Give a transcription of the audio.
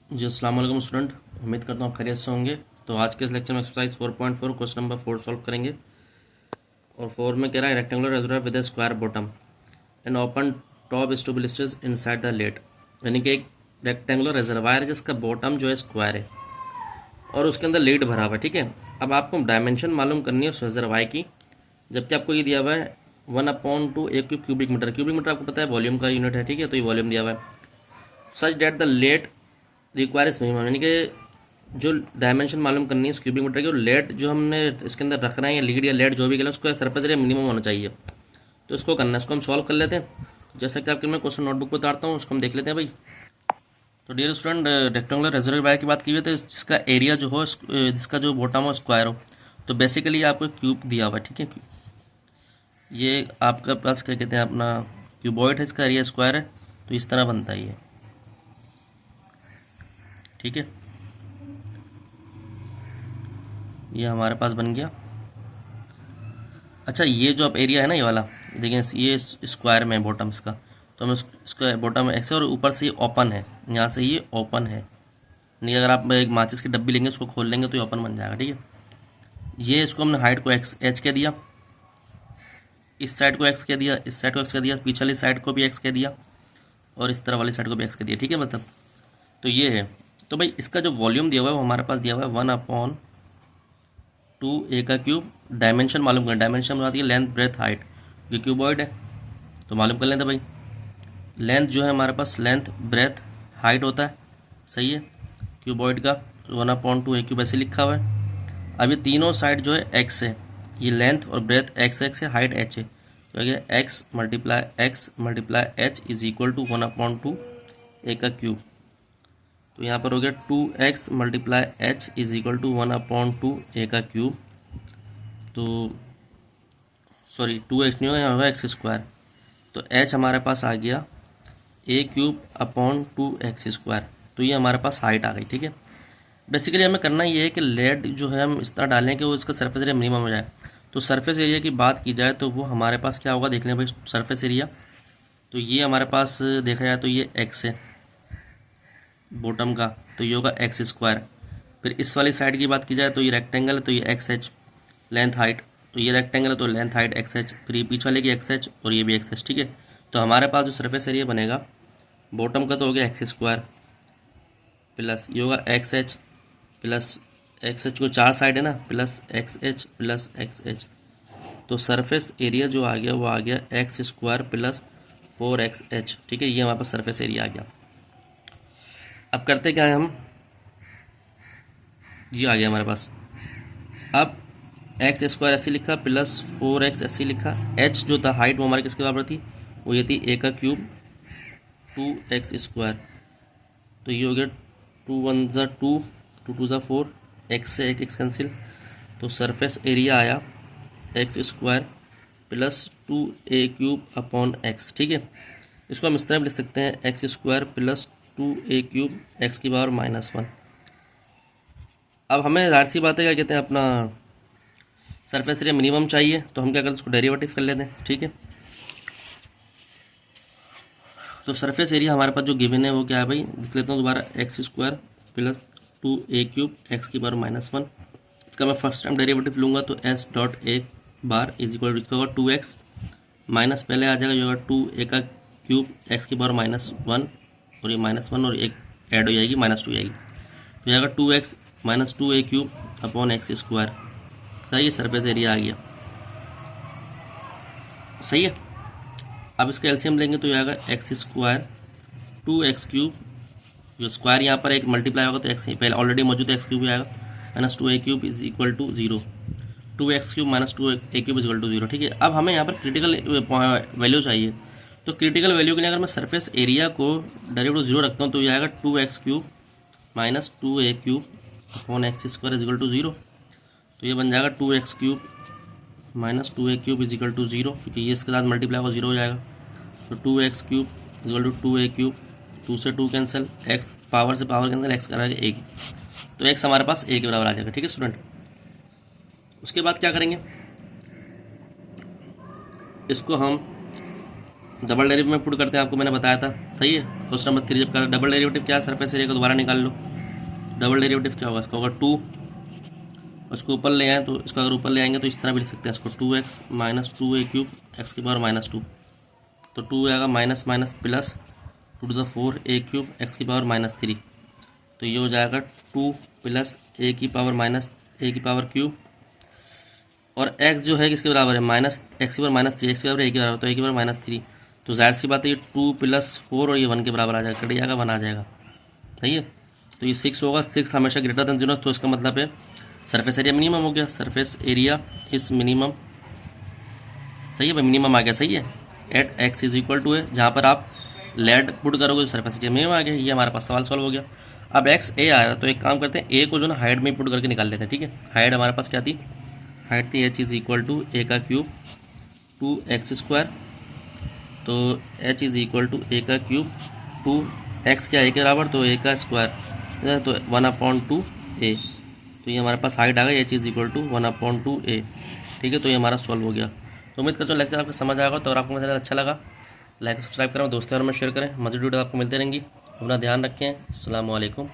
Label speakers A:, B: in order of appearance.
A: जी अस्सलाम वालेकुम स्टूडेंट, उम्मीद करता हूँ आप खैरियत से होंगे। तो आज के इस लेक्चर में एक्सरसाइज 4.4 क्वेश्चन नंबर 4 सॉल्व करेंगे। और 4 में कह रहा है rectangular resonator with a square bottom and open top is to be listed inside the let. यानी कि एक रेक्टेंगुलर रेजर्वायर है जिसका बॉटम जो है स्क्वायर है और उसके अंदर लीड भरा हुआ है। ठीक है, अब आपको डायमेंशन मालूम करनी है उस रेजर्वायर की, जबकि आपको ये दिया हुआ है 1/2 a cubic metre. Cubic metre आपको पता है वॉल्यूम का यूनिट है। ठीक है, तो ये वॉल्यूम दिया हुआ है। Such that the latter requires minimum, यानी कि जो डायमेंशन मालूम करनी है इस क्यूबिक मीटर की, और लेट जो हमने इसके अंदर रखना है या लीड या लेट जो भी करें उसका सरफेस एरिया मिनिमम होना चाहिए। तो इसको करना है, इसको हम सॉल्व कर लेते हैं। जैसा कि आपके मैं क्वेश्चन नोटबुक पर उतारता हूँ, उसको हम देख लेते हैं भाई। तो डियर स्टूडेंट, रेक्टेंगुलर रेजर्वायर की बात की हुई, तो जिसका एरिया जो हो जिसका जो बॉटम हो स्क्वायर हो, तो बेसिकली आपको क्यूब दिया हुआ है। ठीक है, ये आपका पास क्या कहते हैं अपना क्यूबॉइड है, इसका एरिया स्क्वायर है, तो इस तरह बनता है ये। ठीक है, ये हमारे पास बन गया। अच्छा, ये जो आप एरिया है ना ये वाला, देखिए ये स्क्वायर में बॉटम इसका, तो हम इसका बॉटम ऐसे और ऊपर से ये ओपन है, यहाँ से ये ओपन है। नहीं, अगर आप एक माचिस की डब्बी लेंगे उसको खोल लेंगे तो ये ओपन बन जाएगा। ठीक है, ये इसको हमने हाइट को एक्स एच कह दिया, इस साइड को एक्स कह दिया, इस साइड को एक्स कह दिया, पीछे वाली साइड को भी एक्स कह दिया और इस तरह वाली साइड को भी एक्स कह दिया। ठीक है, मतलब तो ये है। तो भाई इसका जो वॉल्यूम दिया हुआ है वो हमारे पास दिया हुआ है 1/2 ए का क्यूब। डायमेंशन मालूम करें, डायमेंशन बताती है लेंथ ब्रेथ हाइट, ये क्यूबॉइड है तो मालूम कर लेते भाई। लेंथ जो है हमारे पास लेंथ ब्रेथ हाइट होता है, सही है, क्यूबॉइड का 1/2 ए क्यूब ऐसे लिखा हुआ है। अब ये तीनों साइड जो है एक्स है, ये लेंथ और ब्रेथ एक्स एक्स है, हाइट एच है, तो ये x multiply h is equal to 1/2 a का क्यूब। तो यहाँ पर हो गया 2x multiply h is equal to 1/2 a का क्यूब। तो सॉरी 2x नहीं होगा, यहाँ होगा एक्स स्क्वायर। तो h हमारे पास आ गया ए क्यूब अपॉन 2x²। तो ये हमारे पास हाइट आ गई। ठीक है, बेसिकली हमें करना ये है कि लेड जो है हम इस तरह डालें कि वो इसका सरफेस एरिया मिनिमम हो जाए। तो सरफेस एरिया की बात की जाए तो वो हमारे पास क्या होगा, देख लें भाई सरफेस एरिया। तो ये हमारे पास देखा जाए तो ये x है बॉटम का, तो ये होगा x²। फिर इस वाली साइड की बात की जाए तो ये रेक्टेंगल है, तो ये एक्स एच लेंथ हाइट, तो ये रेक्टेंगल है तो लेंथ हाइट एक्स एच, फिर ये पीछे वाले की एक्स एच और ये भी एक्स एच। ठीक है, तो हमारे पास जो सरफेस एरिया बनेगा बॉटम का तो हो गया x² प्लस ये होगा x H plus x H को चार साइड है ना, plus x H plus x H. तो सरफेस एरिया जो आ गया वो आ गया x² प्लस 4xh। ठीक है, ये हमारे पास सरफेस एरिया आ गया। अब करते क्या है हम, ये आ गया हमारे पास। अब x² ऐसे लिखा प्लस 4x ऐसे लिखा, h जो था हाइट वो हमारे किसके बराबर थी, वो ये थी a का क्यूब 2x²। तो ये हो गया 2 1 = 2, 2 2 = 4, x से एक x कैंसिल, तो सरफेस एरिया आया x² plus 2a³ upon x। ठीक है, इसको हम इस तरह लिख सकते हैं x² प्लस 2a³ x⁻⁻1। अब हमें ज़ाहिर सी बात है क्या कहते हैं अपना सरफेस एरिया मिनिमम चाहिए, तो हम क्या करते हैं उसको डेरिवेटिव कर लेते हैं। ठीक है, तो सरफेस एरिया हमारे पास जो गिवन है वो क्या है भाई, लिख लेता हूँ दोबारा x² प्लस 2a³ x⁻⁻1। इसका मैं फर्स्ट टाइम डेरिवेटिव लूँगा तो s.a इज इक्वल टू होगा 2x माइनस पहले आ जाएगा, ये होगा 2a का क्यूब x⁻⁻1 और ये -1 और एक ऐड हो जाएगी -2 आएगी, तो ये आएगा 2x minus 2a³ upon x²। Sir ये सरफेस एरिया आ गया, सही है। अब इसका एलसीएम लेंगे तो ये आएगा x² 2x³ जो स्क्वायर यहाँ पर एक मल्टीप्लाई होगा तो x पहले ऑलरेडी मौजूद है, x³ आएगा minus 2a³ is equal to 0, 2x³ minus 2a³ is equal to 0। ठीक है, अब हमें यहाँ पर क्रिटिकल वैल्यू चाहिए, तो क्रिटिकल वैल्यू के लिए अगर मैं सरफेस एरिया को डेरिवेटिव 0 रखता हूँ तो ये आएगा 2x³ minus 2a³ upon x² is equal to 0। तो ये बन जाएगा 2x³ minus 2a³ is equal to 0, क्योंकि ये इसके साथ मल्टीप्लाई होगा 0 हो जाएगा। तो 2x³ is equal to 2a³, 2 से 2 कैंसिल, x पावर से पावर कैंसिल, x करा 1, तो x हमारे पास a के बराबर आ जाएगा। ठीक है स्टूडेंट, उसके बाद क्या करेंगे, इसको हम डबल डेरिवेटिव में पुट करते हैं, आपको मैंने बताया था, सही है। क्वेश्चन नंबर 3 जब का डबल डेरिवेटिव क्या है, सरफेस एरिया को दोबारा निकाल लो। डबल डेरिवेटिव क्या होगा, इसका होगा 2, उसको ऊपर ले आए तो इसको अगर ऊपर ले आएंगे तो इस तरह भी लिख सकते हैं इसको, 2x माइनस 2a³ एक्स की पावर माइनस 2, तो 2 आएगा minus minus plus 2⁴ a³ x की पावर माइनस 3, तो ये हो जाएगा 2 प्लस a की पावर माइनस a की पावर क्यूब, और x जो है किसके बराबर है, माइनस एक्स की पावर माइनस 3, एक्स के बराबर a के बराबर, तो a की पावर माइनस 3, तो जाहिर सी बात है ये 2 + 4 और ये 1 के बराबर आ जाएगा, कट जाएगा 1 आ जाएगा, सही है। तो ये 6 होगा, 6 हमेशा ग्रेटर देन 0, तो इसका मतलब है सरफेस एरिया मिनिमम हो गया, सरफेस एरिया इस मिनिमम, सही है भाई, मिनिमम आ गया, सही है। At x is equal to है, जहाँ पर आप लेड पुट करोगे तो सरफेस एरिया मिनिमम आ गया, ये हमारे पास सवाल सॉल्व हो गया। अब x a आ रहा है तो एक काम करते हैं, a को जो ना हाइट में पुट करके निकाल लेते हैं, ठीक है। हाइट हमारे पास क्या थी, हाइट थी h is equal to a³ 2x², तो h is equal to a³ 2x क्या a के बराबर, तो a², तो 1/2a, तो ये हमारे पास हाइट आ गई h is equal to 1/2a, ठीक है। तो ये हमारा सॉल्व हो गया। तो उम्मीद करता हूँ लेक्चर आपको समझ आएगा, तो अगर आपको मेरा अच्छा लगा लाइक सब्सक्राइब करें, दोस्तों और में शेयर करें, मज़ीद वीडियो आपको मिलते रहेंगी। अपना ध्यान रखें, अस्सलाम वालेकुम।